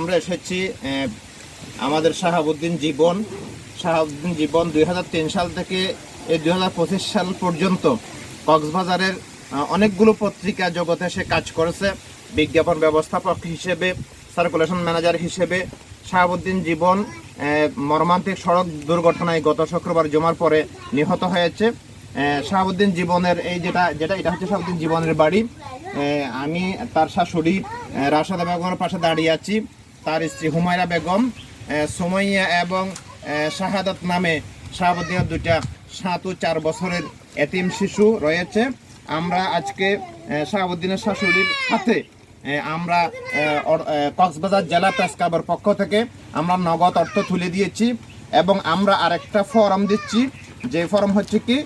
আমরা এসেছি আমাদের শাহাবুদ্দিন জীবন 2003 সাল থেকে এই 2025 সাল পর্যন্ত কক্সবাজারের অনেকগুলো পত্রিকা জগতে সে কাজ করেছে। বিজ্ঞাপন ব্যবস্থাপক হিসেবে, সার্কুলেশন ম্যানেজার হিসেবে শাহাবুদ্দিন জীবন মর্মান্তিক সড়ক দুর্ঘটনায় গত শুক্রবার জুমার পরে নিহত হয়েছে। শাহাবুদ্দিন জীবনের এটা হচ্ছে শাহাবুদ্দিন জীবনের বাড়ি। আমি তার শাশুড়ি রাশেদা বেগমের পাশে দাঁড়িয়ে আছি। তার স্ত্রী হুমায়রা বেগম, সুমাইয়া এবং শাহাদাত নামে শাহাবুদ্দিনের 2টা 7 ও 4 বছরের এতিম শিশু রয়েছে। আমরা আজকে শাহাবুদ্দিনের শাশুড়ির হাতে আমরা কক্সবাজার জেলা প্রেস ক্লাবের পক্ষ থেকে আমরা নগদ অর্থ তুলে দিয়েছি এবং আমরা আরেকটা ফর্ম দিচ্ছি, যে ফর্ম হচ্ছে কি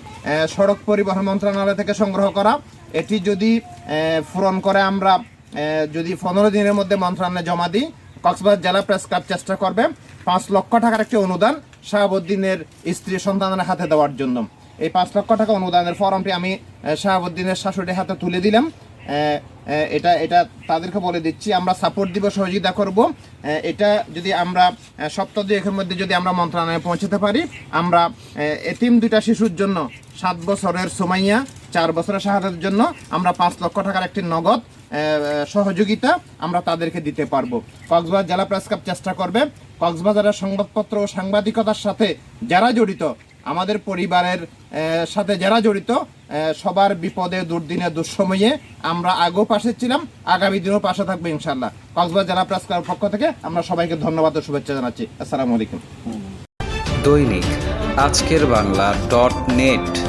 সড়ক পরিবহন মন্ত্রণালয় থেকে সংগ্রহ করা। এটি যদি পূরণ করে আমরা যদি 15 দিনের মধ্যে মন্ত্রণালয়ে জমা দিই, কক্সবাজার জেলা প্রেস ক্লাব চেষ্টা করবে 5 লক্ষ টাকার একটি অনুদান শাহাবুদ্দিনের স্ত্রী সন্তানের হাতে দেওয়ার জন্য। এই 5 লক্ষ টাকা অনুদানের ফর্মটি আমি শাহাবুদ্দিনের শাশুড়ির হাতে তুলে দিলাম। এটা তাদেরকে বলে দিচ্ছি, আমরা সাপোর্ট দিব, সহযোগিতা করব। এটা যদি আমরা সপ্তাহ 2-1 মধ্যে যদি আমরা মন্ত্রণালয়ে পৌঁছতে পারি, আমরা এতিম 2টা শিশুর জন্য 7 বছরের সুমাইয়া, 4 বছরের শাহাদাতের জন্য আমরা 5 লক্ষ টাকার একটি নগদ সহযোগিতা আমরা তাদেরকে দিতে পারবো। কক্সবাজার জেলা প্রেস ক্লাব চেষ্টা করবে কক্সবাজারের সংবাদপত্র ও সাংবাদিকতার সাথে যারা জড়িত, আমাদের পরিবারের সাথে যারা জড়িত, সবার বিপদে দুর্দিনে দুঃসময়ে আমরা আগেও পাশে ছিলাম, আগামী দিনও পাশে থাকবো ইনশাল্লাহ। কক্সবাজার জেলা প্রেস ক্লাবের পক্ষ থেকে আমরা সবাইকে ধন্যবাদ ও শুভেচ্ছা জানাচ্ছি। আসসালামু আলাইকুম। দৈনিক আজকের বাংলা .net